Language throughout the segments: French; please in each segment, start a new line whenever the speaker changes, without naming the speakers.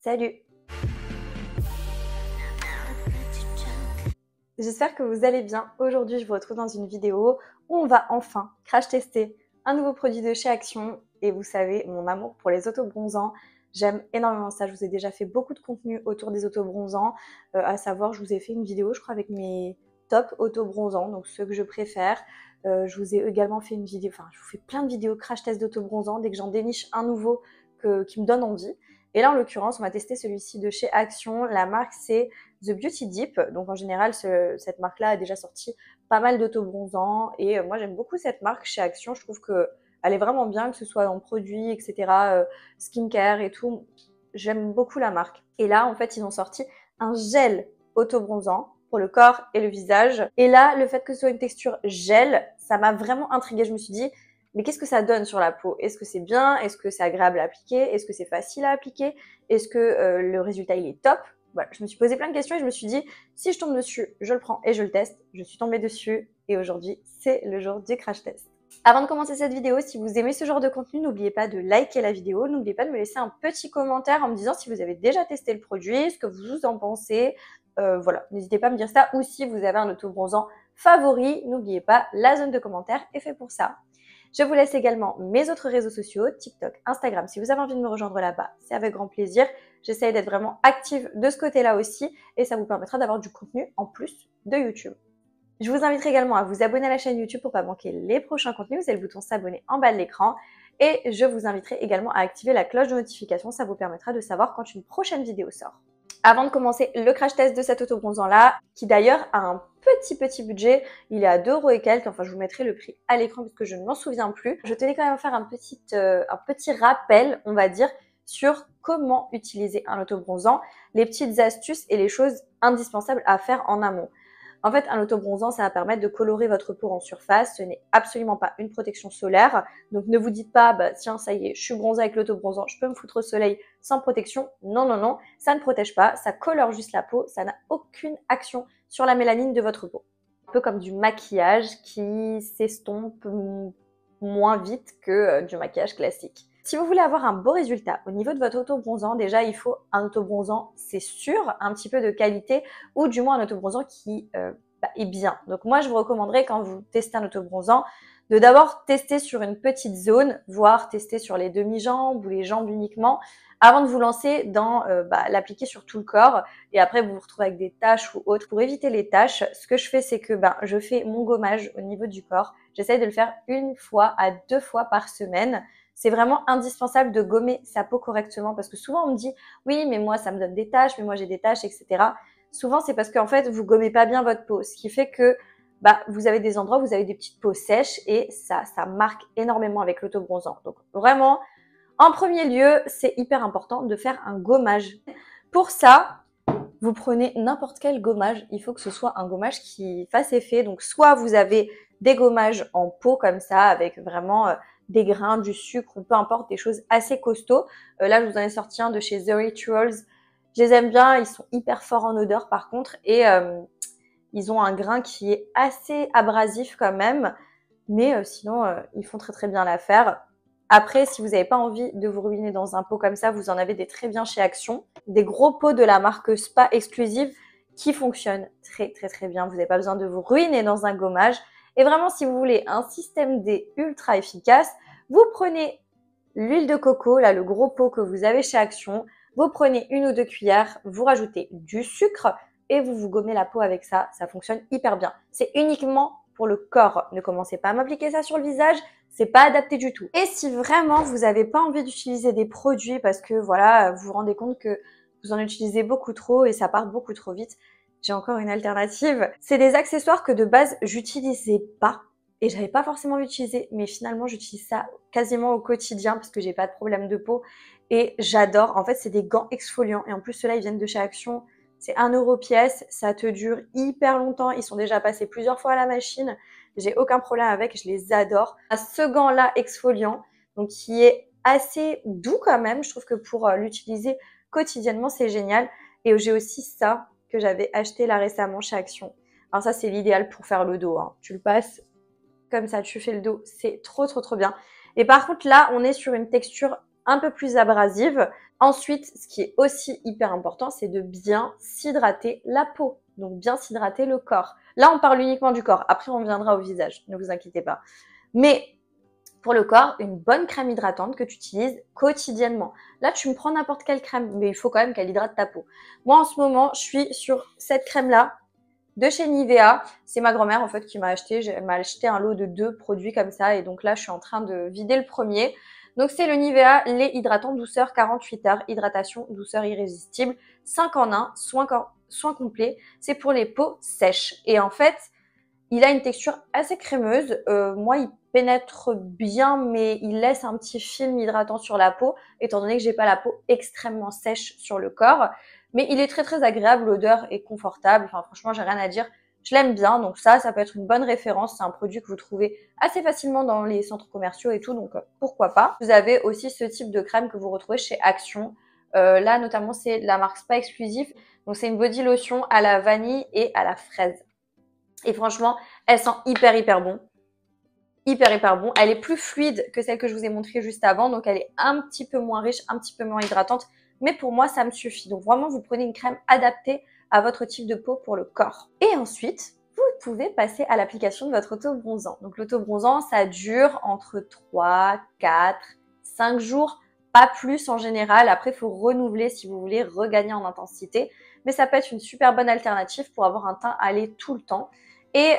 Salut! J'espère que vous allez bien. Aujourd'hui, je vous retrouve dans une vidéo où on va enfin crash tester un nouveau produit de chez Action. Et vous savez, mon amour pour les autobronzants, j'aime énormément ça. Je vous ai déjà fait beaucoup de contenu autour des autobronzants. À savoir, je vous ai fait une vidéo, je crois, avec mes top autobronzants, donc ceux que je préfère. Je vous ai également fait une vidéo, enfin, je vous fais plein de vidéos crash test d'autobronzants dès que j'en déniche un nouveau qui me donne envie. Et là, en l'occurrence, on va tester celui-ci de chez Action. La marque, c'est The Beauty Dip. Donc, en général, cette marque-là a déjà sorti pas mal d'autobronzants. Et moi, j'aime beaucoup cette marque chez Action. Je trouve qu'elle est vraiment bien, que ce soit en produits, etc., skincare et tout. J'aime beaucoup la marque. Et là, en fait, ils ont sorti un gel autobronzant pour le corps et le visage. Et là, le fait que ce soit une texture gel, ça m'a vraiment intriguée. Je me suis dit, mais qu'est-ce que ça donne sur la peau? Est-ce que c'est bien? Est-ce que c'est agréable à appliquer? Est-ce que c'est facile à appliquer? Est-ce que le résultat, il est top? Voilà, je me suis posé plein de questions et je me suis dit, si je tombe dessus, je le prends et je le teste. Je suis tombée dessus et aujourd'hui, c'est le jour du crash test. Avant de commencer cette vidéo, si vous aimez ce genre de contenu, n'oubliez pas de liker la vidéo. N'oubliez pas de me laisser un petit commentaire en me disant si vous avez déjà testé le produit, ce que vous en pensez. Voilà, n'hésitez pas à me dire ça. Ou si vous avez un autobronzant favori, n'oubliez pas, la zone de commentaires est faite pour ça. Je vous laisse également mes autres réseaux sociaux, TikTok, Instagram. Si vous avez envie de me rejoindre là-bas, c'est avec grand plaisir. J'essaye d'être vraiment active de ce côté-là aussi et ça vous permettra d'avoir du contenu en plus de YouTube. Je vous inviterai également à vous abonner à la chaîne YouTube pour ne pas manquer les prochains contenus. Vous avez le bouton s'abonner en bas de l'écran. Et je vous inviterai également à activer la cloche de notification. Ça vous permettra de savoir quand une prochaine vidéo sort. Avant de commencer le crash test de cet autobronzant-là, qui d'ailleurs a un petit budget, il est à 2 € et quelques, enfin je vous mettrai le prix à l'écran parce que je ne m'en souviens plus. Je tenais quand même à faire un petit rappel, on va dire, sur comment utiliser un autobronzant, les petites astuces et les choses indispensables à faire en amont. En fait, un autobronzant, ça va permettre de colorer votre peau en surface. Ce n'est absolument pas une protection solaire. Donc, ne vous dites pas, bah, tiens, ça y est, je suis bronzée avec l'autobronzant, je peux me foutre au soleil sans protection. Non, non, non, ça ne protège pas. Ça colore juste la peau. Ça n'a aucune action sur la mélanine de votre peau. Un peu comme du maquillage qui s'estompe moins vite que du maquillage classique. Si vous voulez avoir un beau résultat au niveau de votre autobronzant, déjà il faut un autobronzant, c'est sûr, un petit peu de qualité ou du moins un autobronzant qui est bien. Donc moi je vous recommanderais quand vous testez un autobronzant de d'abord tester sur une petite zone, voire tester sur les demi-jambes ou les jambes uniquement avant de vous lancer dans l'appliquer sur tout le corps et après vous vous retrouvez avec des taches ou autres. Pour éviter les taches, ce que je fais c'est que je fais mon gommage au niveau du corps. J'essaye de le faire 1 fois à 2 fois par semaine. C'est vraiment indispensable de gommer sa peau correctement parce que souvent on me dit oui mais moi ça me donne des taches, mais moi j'ai des taches, etc. Souvent c'est parce qu'en fait vous gommez pas bien votre peau, ce qui fait que vous avez des endroits où vous avez des petites peaux sèches et ça marque énormément avec l'autobronzant. Donc vraiment, en premier lieu, c'est hyper important de faire un gommage. Pour ça, vous prenez n'importe quel gommage, il faut que ce soit un gommage qui fasse effet. Donc soit vous avez des gommages en pot comme ça avec vraiment des grains, du sucre ou peu importe, des choses assez costauds. Là, je vous en ai sorti un de chez The Rituals. Je les aime bien, ils sont hyper forts en odeur par contre et ils ont un grain qui est assez abrasif quand même, mais sinon, ils font très bien l'affaire. Après, si vous n'avez pas envie de vous ruiner dans un pot comme ça, vous en avez des très bien chez Action. Des gros pots de la marque Spa Exclusive qui fonctionnent très bien. Vous n'avez pas besoin de vous ruiner dans un gommage. Et vraiment, si vous voulez un système D ultra efficace, vous prenez l'huile de coco, là, le gros pot que vous avez chez Action. Vous prenez 1 ou 2 cuillères, vous rajoutez du sucre et vous vous gommez la peau avec ça. Ça fonctionne hyper bien. C'est uniquement pour le corps. Ne commencez pas à m'appliquer ça sur le visage. C'est pas adapté du tout. Et si vraiment vous n'avez pas envie d'utiliser des produits parce que voilà, vous vous rendez compte que vous en utilisez beaucoup trop et ça part beaucoup trop vite, j'ai encore une alternative. C'est des accessoires que de base j'utilisais pas et j'avais pas forcément utilisé, mais finalement j'utilise ça quasiment au quotidien parce que j'ai pas de problème de peau et j'adore. En fait, c'est des gants exfoliants et en plus ceux-là ils viennent de chez Action. C'est 1 € pièce, ça te dure hyper longtemps. Ils sont déjà passés plusieurs fois à la machine. J'ai aucun problème avec, je les adore. Ce gant-là exfoliant, donc qui est assez doux quand même. Je trouve que pour l'utiliser quotidiennement, c'est génial. Et j'ai aussi ça que j'avais acheté là récemment chez Action. Alors ça, c'est l'idéal pour faire le dos, hein. Tu le passes comme ça, tu fais le dos. C'est trop bien. Et par contre, là, on est sur une texture un peu plus abrasive. Ensuite, ce qui est aussi hyper important, c'est de bien s'hydrater la peau. Donc bien s'hydrater le corps. Là, on parle uniquement du corps. Après, on viendra au visage. Ne vous inquiétez pas. Mais pour le corps, une bonne crème hydratante que tu utilises quotidiennement. Là, tu me prends n'importe quelle crème, mais il faut quand même qu'elle hydrate ta peau. Moi, en ce moment, je suis sur cette crème-là de chez Nivea. C'est ma grand-mère, en fait, qui m'a acheté. Elle m'a acheté un lot de 2 produits comme ça. Et donc là, je suis en train de vider le premier. Donc, c'est le Nivea lait hydratant douceur 48 heures. Hydratation, douceur irrésistible. 5 en 1, soin complet. C'est pour les peaux sèches. Et en fait, il a une texture assez crémeuse. Moi, il pénètre bien, mais il laisse un petit film hydratant sur la peau, étant donné que j'ai pas la peau extrêmement sèche sur le corps. Mais il est très très agréable, l'odeur est confortable. Enfin, franchement, j'ai rien à dire. Je l'aime bien, donc ça peut être une bonne référence. C'est un produit que vous trouvez assez facilement dans les centres commerciaux et tout, donc pourquoi pas. Vous avez aussi ce type de crème que vous retrouvez chez Action. Là, notamment, c'est la marque Spa Exclusif. Donc, c'est une body lotion à la vanille et à la fraise. Et franchement, elle sent hyper bon. Hyper bon. Elle est plus fluide que celle que je vous ai montrée juste avant. Donc, elle est un petit peu moins riche, un petit peu moins hydratante. Mais pour moi, ça me suffit. Donc, vraiment, vous prenez une crème adaptée à votre type de peau pour le corps. Et ensuite, vous pouvez passer à l'application de votre auto-bronzant. Donc, l'auto-bronzant, ça dure entre 3, 4, 5 jours. Pas plus en général. Après, il faut renouveler si vous voulez regagner en intensité. Mais ça peut être une super bonne alternative pour avoir un teint allé tout le temps. Et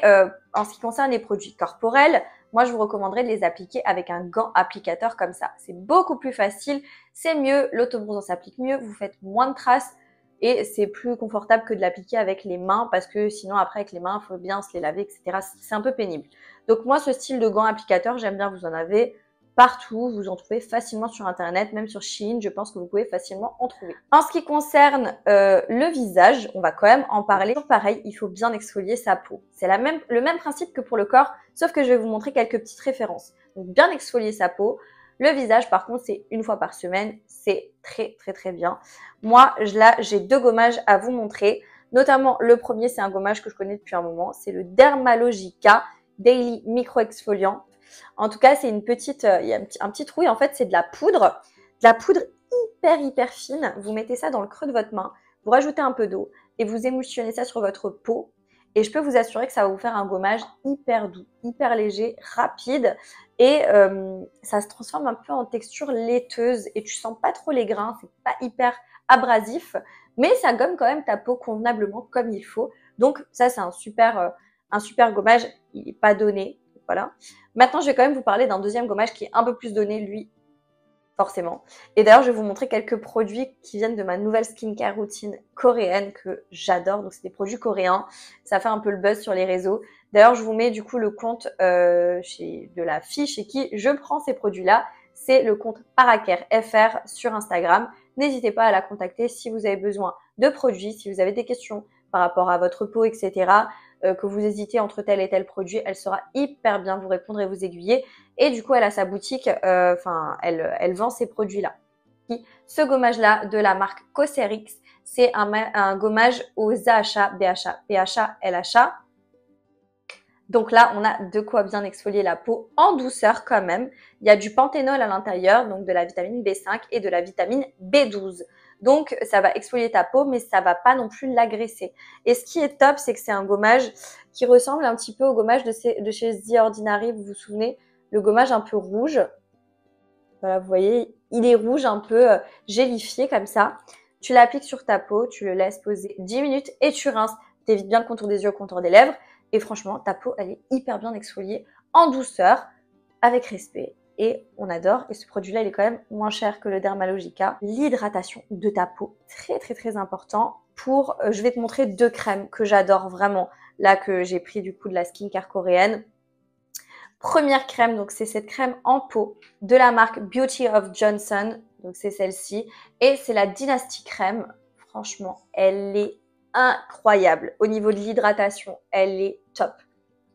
en ce qui concerne les produits corporels, moi, je vous recommanderais de les appliquer avec un gant applicateur comme ça. C'est beaucoup plus facile, c'est mieux, l'autobronzant s'applique mieux, vous faites moins de traces et c'est plus confortable que de l'appliquer avec les mains parce que sinon, après, avec les mains, il faut bien se les laver, etc. C'est un peu pénible. Donc moi, ce style de gant applicateur, j'aime bien, vous en avez partout, vous en trouvez facilement sur internet, même sur Shein, je pense que vous pouvez facilement en trouver. En ce qui concerne le visage, on va quand même en parler. Pareil, il faut bien exfolier sa peau. C'est le même principe que pour le corps, sauf que je vais vous montrer quelques petites références. Donc bien exfolier sa peau. Le visage, par contre, c'est une fois par semaine, c'est très bien. Moi, là, j'ai 2 gommages à vous montrer. Notamment, le premier, c'est un gommage que je connais depuis un moment, c'est le Dermalogica Daily Micro Exfoliant. En tout cas, c'est une petite, il y a un petit trou et en fait, c'est de la poudre hyper fine. Vous mettez ça dans le creux de votre main, vous rajoutez un peu d'eau et vous émulsionnez ça sur votre peau. Et je peux vous assurer que ça va vous faire un gommage hyper doux, hyper léger, rapide et ça se transforme un peu en texture laiteuse et tu sens pas trop les grains, c'est pas hyper abrasif, mais ça gomme quand même ta peau convenablement comme il faut. Donc ça, c'est un super gommage, il n'est pas donné. Voilà. Maintenant, je vais quand même vous parler d'un deuxième gommage qui est un peu plus donné, lui, forcément. Et d'ailleurs, je vais vous montrer quelques produits qui viennent de ma nouvelle skincare routine coréenne que j'adore. Donc, c'est des produits coréens. Ça fait un peu le buzz sur les réseaux. D'ailleurs, je vous mets du coup le compte de la fille chez qui je prends ces produits-là. C'est le compte Paracare FR sur Instagram. N'hésitez pas à la contacter si vous avez besoin de produits, si vous avez des questions par rapport à votre peau, etc., que vous hésitez entre tel et tel produit, elle saura hyper bien vous répondre et vous aiguiller. Et du coup, elle a sa boutique, elle vend ces produits-là. Ce gommage-là de la marque Cosrx, c'est un gommage aux AHA, BHA, PHA, LHA. Donc là, on a de quoi bien exfolier la peau en douceur quand même. Il y a du panthénol à l'intérieur, donc de la vitamine B5 et de la vitamine B12. Donc, ça va exfolier ta peau, mais ça va pas non plus l'agresser. Et ce qui est top, c'est que c'est un gommage qui ressemble un petit peu au gommage de chez The Ordinary, vous vous souvenez, le gommage un peu rouge. Voilà, vous voyez, il est rouge, un peu gélifié comme ça. Tu l'appliques sur ta peau, tu le laisses poser 10 minutes et tu rinces. T'évites bien le contour des yeux, le contour des lèvres. Et franchement, ta peau, elle est hyper bien exfoliée en douceur, avec respect. Et on adore. Et ce produit-là, il est quand même moins cher que le Dermalogica. L'hydratation de ta peau, très important. Je vais te montrer 2 crèmes que j'adore vraiment. Là, que j'ai pris du coup de la skincare coréenne. Première crème, donc c'est cette crème en peau de la marque Beauty of Johnson. Donc c'est celle-ci. Et c'est la Dynasty Crème. Franchement, elle est incroyable. Au niveau de l'hydratation, elle est top.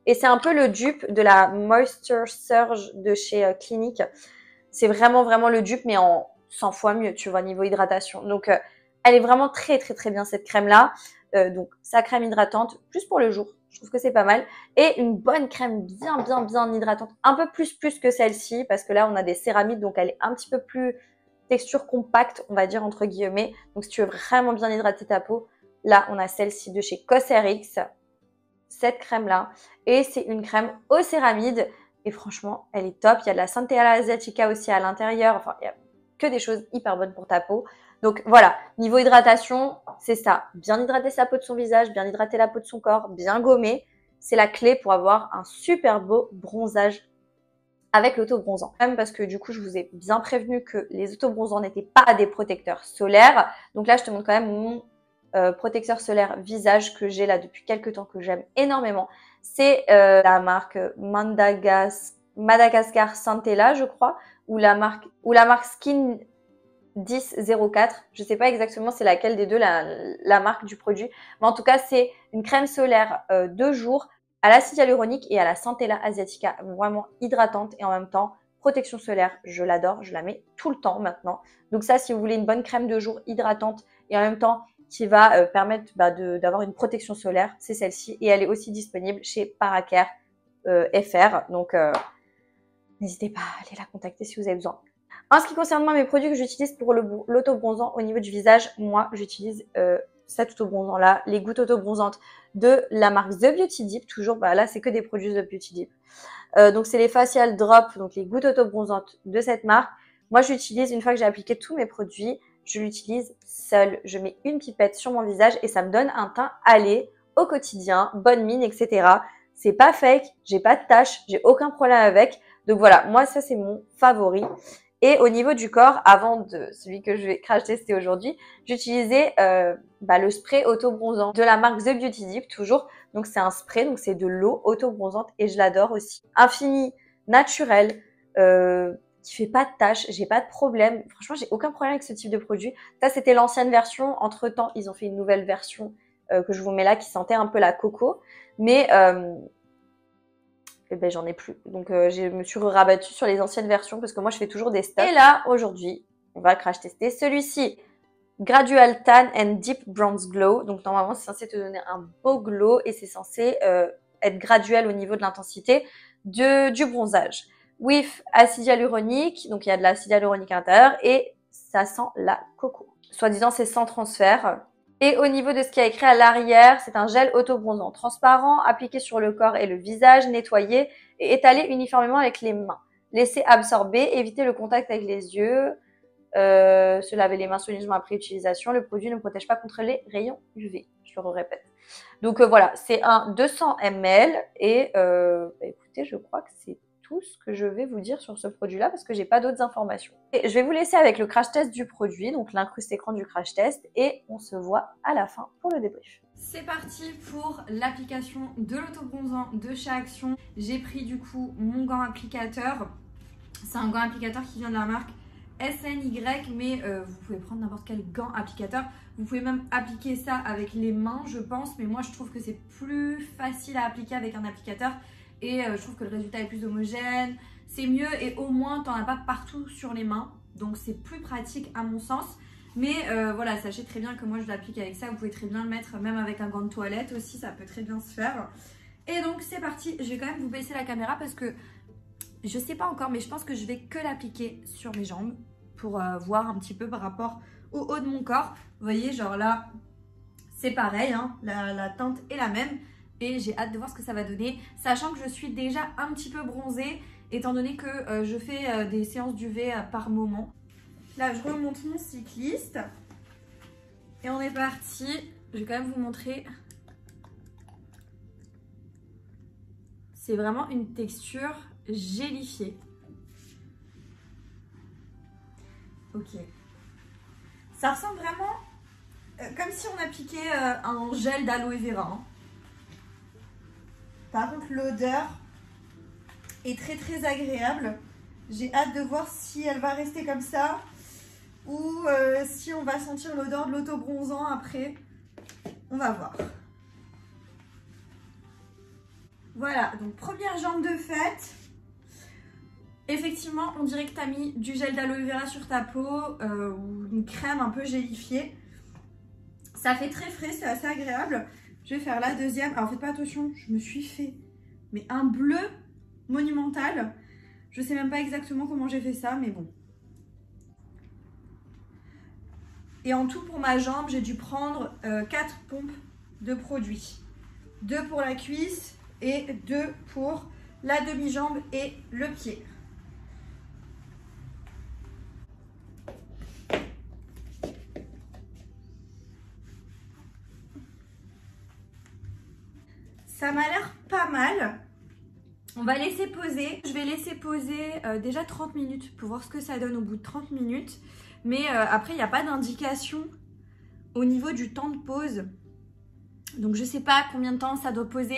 Et c'est un peu le dupe de la Moisture Surge de chez Clinique. C'est vraiment le dupe, mais en 100 fois mieux, tu vois, niveau hydratation. Donc, elle est vraiment très bien, cette crème-là. Donc, sa crème hydratante, plus pour le jour. Je trouve que c'est pas mal. Et une bonne crème bien hydratante. Un peu plus que celle-ci, parce que là, on a des céramides, donc elle est un petit peu plus texture compacte, on va dire entre guillemets. Donc si tu veux vraiment bien hydrater ta peau, là on a celle-ci de chez Cosrx, cette crème-là. Et c'est une crème au céramide. Et franchement, elle est top. Il y a de la Centella asiatica aussi à l'intérieur. Enfin, il y a que des choses hyper bonnes pour ta peau. Donc voilà, niveau hydratation, c'est ça. Bien hydrater sa peau de son visage, bien hydrater la peau de son corps, bien gommer. C'est la clé pour avoir un super beau bronzage avec l'auto-bronzant. Même parce que du coup, je vous ai bien prévenu que les auto-bronzants n'étaient pas des protecteurs solaires. Donc là, je te montre quand même mon protecteur solaire visage que j'ai là depuis quelques temps, que j'aime énormément. C'est la marque Madagascar Centella, je crois, ou la marque Skin 1004. Je sais pas exactement c'est laquelle des deux, la marque du produit. Mais en tout cas, c'est une crème solaire 2 jours à l'acide hyaluronique et à la Centella asiatica, vraiment hydratante et en même temps protection solaire. Je l'adore, je la mets tout le temps maintenant. Donc ça, si vous voulez une bonne crème de jour hydratante et en même temps qui va permettre d'avoir une protection solaire, c'est celle-ci. Et elle est aussi disponible chez Paracare FR. Donc n'hésitez pas à aller la contacter si vous avez besoin. En ce qui concerne moi, mes produits que j'utilise pour l'auto-bronzant au niveau du visage, moi j'utilise cet auto-bronzant là, les gouttes auto-bronzantes de la marque The Beauty Dip. Toujours, là c'est que des produits The Beauty Dip. Donc c'est les Facial Drop, donc les gouttes auto-bronzantes de cette marque. Moi j'utilise, une fois que j'ai appliqué tous mes produits, je l'utilise seule. Je mets une pipette sur mon visage et ça me donne un teint allé au quotidien, bonne mine, etc. C'est pas fake, j'ai pas de taches, j'ai aucun problème avec. Donc voilà, moi ça c'est mon favori. Et au niveau du corps, avant de celui que je vais crash tester aujourd'hui, j'utilisais le spray auto-bronzant de la marque The Beauty Dip, toujours. Donc c'est un spray, donc c'est de l'eau auto-bronzante et je l'adore aussi. Infini, naturel, qui fait pas de taches, j'ai pas de problème. Franchement, j'ai aucun problème avec ce type de produit. Ça, c'était l'ancienne version. Entre-temps, ils ont fait une nouvelle version que je vous mets là qui sentait un peu la coco. Mais j'en ai plus. Donc je me suis rabattue sur les anciennes versions parce que moi je fais toujours des stocks. Et là aujourd'hui, on va crash tester celui-ci. Gradual Tan and Deep Bronze Glow. Donc normalement c'est censé te donner un beau glow et c'est censé être graduel au niveau de l'intensité du bronzage. With acide hyaluronique, donc il y a de l'acide hyaluronique à l'intérieur et ça sent la coco. Soi-disant c'est sans transfert. Et au niveau de ce qui a écrit à l'arrière, c'est un gel auto-bronzant transparent, appliqué sur le corps et le visage, nettoyé et étalé uniformément avec les mains. Laissez absorber, évitez le contact avec les yeux, se laver les mains soigneusement après utilisation. Le produit ne protège pas contre les rayons UV, je le répète. Donc voilà, c'est un 200 ml et écoutez, je crois que c'est tout ce que je vais vous dire sur ce produit-là parce que j'ai pas d'autres informations. Et je vais vous laisser avec le crash test du produit, donc l'incruste écran du crash test et on se voit à la fin pour le débrief.
C'est parti pour l'application de l'auto-bronzant de chez Action. J'ai pris du coup mon gant applicateur. C'est un gant applicateur qui vient de la marque SNY, mais vous pouvez prendre n'importe quel gant applicateur. Vous pouvez même appliquer ça avec les mains, je pense, mais moi je trouve que c'est plus facile à appliquer avec un applicateur et je trouve que le résultat est plus homogène, c'est mieux et au moins tu n'en as pas partout sur les mains, donc c'est plus pratique à mon sens. Mais voilà, sachez très bien que moi je l'applique avec ça, vous pouvez très bien le mettre même avec un gant de toilette aussi, ça peut très bien se faire. Et donc c'est parti, je vais quand même vous baisser la caméra parce que je sais pas encore, mais je pense que je vais que l'appliquer sur mes jambes pour voir un petit peu par rapport au haut de mon corps. Vous voyez, genre là, c'est pareil, hein, la teinte est la même. Et j'ai hâte de voir ce que ça va donner, sachant que je suis déjà un petit peu bronzée, étant donné que je fais des séances d'UV par moment. Là, je remonte mon cycliste. Et on est parti. Je vais quand même vous montrer. C'est vraiment une texture gélifiée. Ok. Ça ressemble vraiment comme si on appliquait un gel d'aloe vera. Hein. Par contre, l'odeur est très très agréable. J'ai hâte de voir si elle va rester comme ça ou si on va sentir l'odeur de l'auto-bronzant après. On va voir. Voilà, donc première jambe de fête. Effectivement, on dirait que tu as mis du gel d'aloe vera sur ta peau ou une crème un peu gélifiée. Ça fait très frais, c'est assez agréable. Je vais faire la deuxième. Alors faites pas attention, je me suis fait un bleu monumental. Je sais même pas exactement comment j'ai fait ça, mais bon. Et en tout pour ma jambe, j'ai dû prendre 4 pompes de produits. 2 pour la cuisse et 2 pour la demi-jambe et le pied. Ça m'a l'air pas mal. On va laisser poser. Je vais laisser poser déjà 30 minutes pour voir ce que ça donne au bout de 30 minutes. Mais après, il n'y a pas d'indication au niveau du temps de pause. Donc, je ne sais pas combien de temps ça doit poser.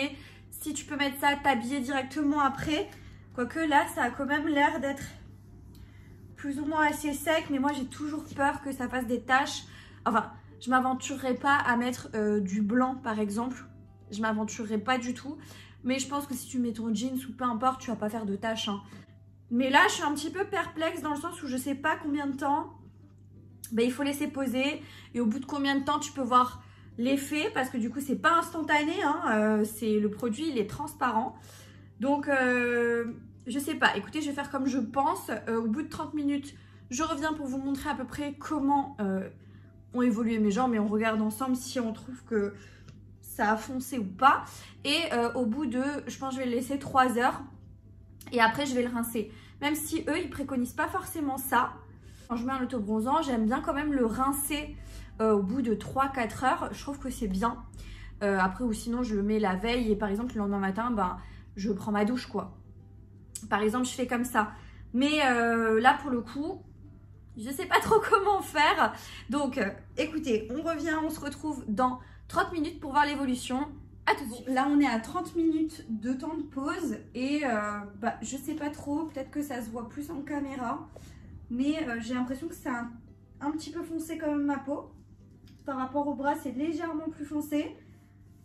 Si tu peux mettre ça, t'habiller directement après. Quoique là, ça a quand même l'air d'être plus ou moins assez sec. Mais moi, j'ai toujours peur que ça fasse des taches. Enfin, je ne m'aventurerai pas à mettre du blanc, par exemple. Je ne m'aventurerai pas du tout. Mais je pense que si tu mets ton jeans ou peu importe, tu vas pas faire de taches. Hein. Mais là, je suis un petit peu perplexe dans le sens où je sais pas combien de temps il faut laisser poser. Et au bout de combien de temps tu peux voir l'effet. Parce que du coup, c'est pas instantané. Hein. Le produit, il est transparent. Donc, je sais pas. Écoutez, je vais faire comme je pense. Au bout de 30 minutes, je reviens pour vous montrer à peu près comment ont évolué mes jambes. Et on regarde ensemble si on trouve que ça a foncé ou pas. Et au bout de, je pense que je vais le laisser 3 heures. Et après, je vais le rincer. Même si eux, ils préconisent pas forcément ça. Quand je mets un autobronzant, j'aime bien quand même le rincer au bout de 3-4 heures. Je trouve que c'est bien. Après, ou sinon, je le mets la veille. Et par exemple, le lendemain matin, je prends ma douche, quoi. Par exemple, je fais comme ça. Mais là, pour le coup, je sais pas trop comment faire. Donc, écoutez, on revient, on se retrouve dans 30 minutes pour voir l'évolution. À tout de suite. Là, on est à 30 minutes de temps de pause et je sais pas trop, peut-être que ça se voit plus en caméra, mais j'ai l'impression que ça a un petit peu foncé quand même ma peau. Par rapport au bras, c'est légèrement plus foncé,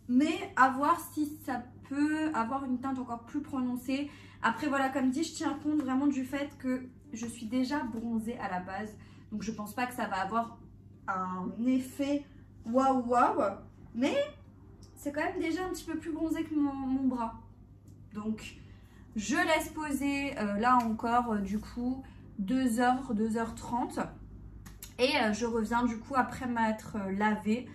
mais à voir si ça peut avoir une teinte encore plus prononcée. Après, voilà, comme dit, je tiens compte vraiment du fait que je suis déjà bronzée à la base, donc je pense pas que ça va avoir un effet waouh waouh. Mais c'est quand même déjà un petit peu plus bronzé que mon bras. Donc, je laisse poser là encore du coup 2 heures, 2h30. Et je reviens du coup après m'être lavée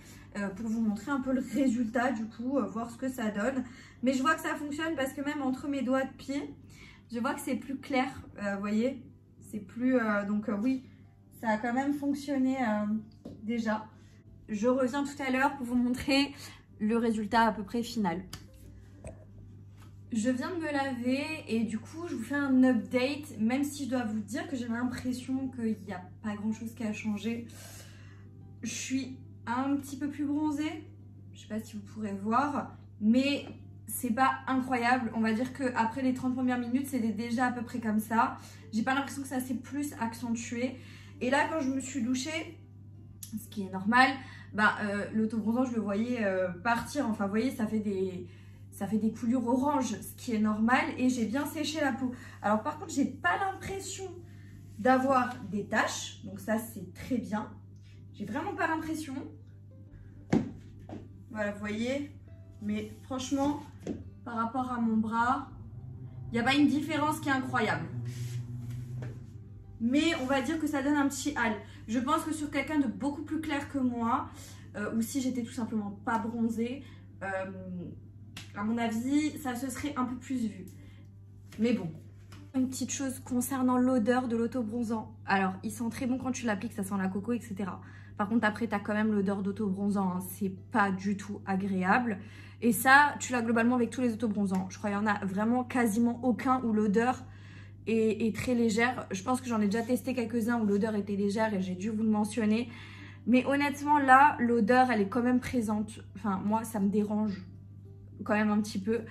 pour vous montrer un peu le résultat du coup, voir ce que ça donne. Mais je vois que ça fonctionne parce que même entre mes doigts de pied, je vois que c'est plus clair, vous voyez. C'est plus... oui, ça a quand même fonctionné déjà. Je reviens tout à l'heure pour vous montrer le résultat à peu près final. Je viens de me laver et du coup je vous fais un update, même si je dois vous dire que j'ai l'impression qu'il n'y a pas grand chose qui a changé. Je suis un petit peu plus bronzée, je sais pas si vous pourrez voir, mais c'est pas incroyable. On va dire qu'après les 30 premières minutes c'était déjà à peu près comme ça. J'ai pas l'impression que ça s'est plus accentué. Et là quand je me suis douchée, ce qui est normal, l'autobronzant je le voyais partir, enfin vous voyez ça fait des coulures orange, ce qui est normal, et j'ai bien séché la peau. Alors par contre j'ai pas l'impression d'avoir des taches, donc ça c'est très bien. J'ai vraiment pas l'impression. Voilà, vous voyez, mais franchement par rapport à mon bras, il n'y a pas une différence qui est incroyable. Mais on va dire que ça donne un petit hâle. Je pense que sur quelqu'un de beaucoup plus clair que moi, ou si j'étais tout simplement pas bronzée, à mon avis, ça se serait un peu plus vu. Mais bon. Une petite chose concernant l'odeur de l'autobronzant. Alors, il sent très bon quand tu l'appliques, ça sent la coco, etc. Par contre, après, tu as quand même l'odeur d'autobronzant. Hein. C'est pas du tout agréable. Et ça, tu l'as globalement avec tous les autobronzants. Je crois qu'il y en a vraiment quasiment aucun où l'odeur est très légère. Je pense que j'en ai déjà testé quelques-uns où l'odeur était légère et j'ai dû vous le mentionner. Mais honnêtement, là, l'odeur, elle est quand même présente. Enfin, moi, ça me dérange quand même un petit peu.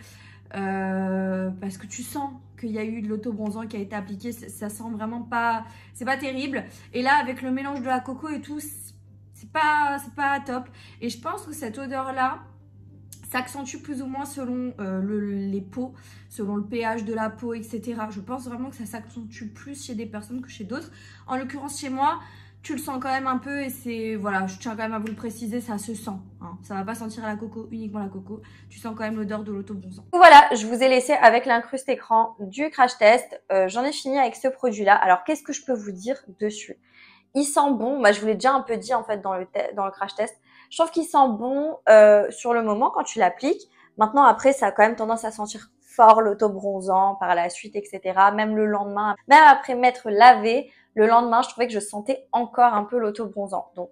Parce que tu sens qu'il y a eu de l'autobronzant qui a été appliqué. Ça sent vraiment pas... C'est pas terrible. Et là, avec le mélange de la coco et tout, c'est pas top. Et je pense que cette odeur-là s'accentue plus ou moins selon les peaux, selon le pH de la peau, etc. Je pense vraiment que ça s'accentue plus chez des personnes que chez d'autres. En l'occurrence, chez moi, tu le sens quand même un peu et c'est... Voilà, je tiens quand même à vous le préciser, ça se sent. Hein. Ça va pas sentir la coco, uniquement la coco. Tu sens quand même l'odeur de l'autobronzant.
Voilà, je vous ai laissé avec l'incruste écran du crash test. J'en ai fini avec ce produit-là. Alors, qu'est-ce que je peux vous dire dessus? il sent bon. Moi, je vous l'ai déjà un peu dit en fait dans le crash test. Je trouve qu'il sent bon sur le moment quand tu l'appliques. Maintenant, après, ça a quand même tendance à sentir fort l'auto-bronzant par la suite, etc. Même le lendemain, même après m'être lavé, le lendemain, je trouvais que je sentais encore un peu l'auto-bronzant. Donc,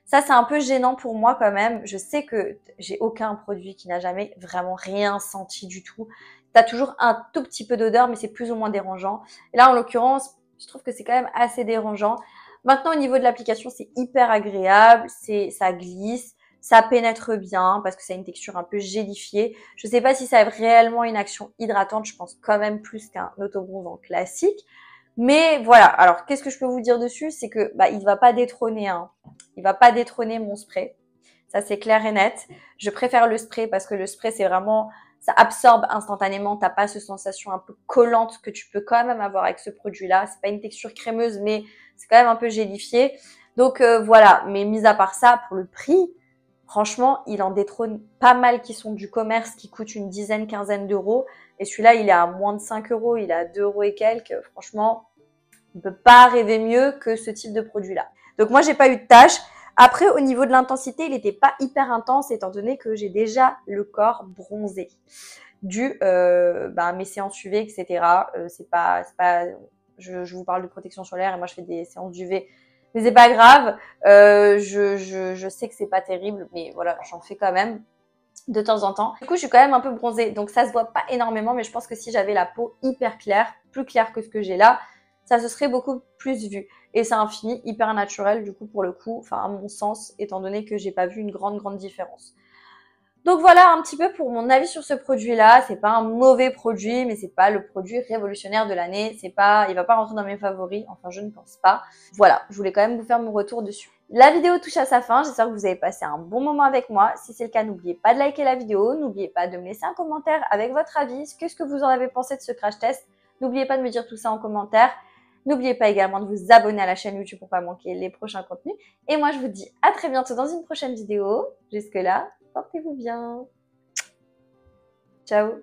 ça, c'est un peu gênant pour moi quand même. Je sais que j'ai aucun produit qui n'a jamais vraiment rien senti du tout. T'as toujours un tout petit peu d'odeur, mais c'est plus ou moins dérangeant. Et là, en l'occurrence, je trouve que c'est quand même assez dérangeant. Maintenant, au niveau de l'application, c'est hyper agréable, ça glisse, ça pénètre bien parce que ça a une texture un peu gélifiée. Je sais pas si ça a réellement une action hydratante, je pense quand même plus qu'un autobronzant classique. Mais voilà, alors qu'est-ce que je peux vous dire dessus, c'est que il va pas détrôner il va pas détrôner mon spray. Ça c'est clair et net. Je préfère le spray parce que le spray c'est vraiment ça absorbe instantanément, t'as pas cette sensation un peu collante que tu peux quand même avoir avec ce produit-là. C'est pas une texture crémeuse, mais c'est quand même un peu gélifié. Donc voilà, mais mis à part ça, pour le prix, franchement, il en détrône pas mal qui sont du commerce, qui coûtent une dizaine, quinzaine d'euros. Et celui-là, il est à moins de 5 euros, il est à 2 euros et quelques. Franchement, on ne peut pas rêver mieux que ce type de produit-là. Donc moi, j'ai pas eu de tâches. Après, au niveau de l'intensité, il n'était pas hyper intense étant donné que j'ai déjà le corps bronzé dû mes séances UV, etc. C'est pas, je vous parle de protection solaire et moi je fais des séances d'UV, mais c'est pas grave. Je sais que c'est pas terrible, mais voilà, j'en fais quand même de temps en temps. Du coup, je suis quand même un peu bronzée, donc ça se voit pas énormément, mais je pense que si j'avais la peau hyper claire, plus claire que ce que j'ai là, ça se serait beaucoup plus vu. Et c'est un fini hyper naturel, du coup, pour le coup, enfin à mon sens, étant donné que j'ai pas vu une grande différence. Donc voilà un petit peu pour mon avis sur ce produit-là. C'est pas un mauvais produit, mais c'est pas le produit révolutionnaire de l'année. Il va pas rentrer dans mes favoris. Enfin, je ne pense pas. Voilà, je voulais quand même vous faire mon retour dessus. La vidéo touche à sa fin. J'espère que vous avez passé un bon moment avec moi. Si c'est le cas, n'oubliez pas de liker la vidéo. N'oubliez pas de me laisser un commentaire avec votre avis. Qu'est-ce que vous en avez pensé de ce crash test? N'oubliez pas de me dire tout ça en commentaire. N'oubliez pas également de vous abonner à la chaîne YouTube pour pas manquer les prochains contenus. Et moi, je vous dis à très bientôt dans une prochaine vidéo. Jusque-là, portez-vous bien. Ciao.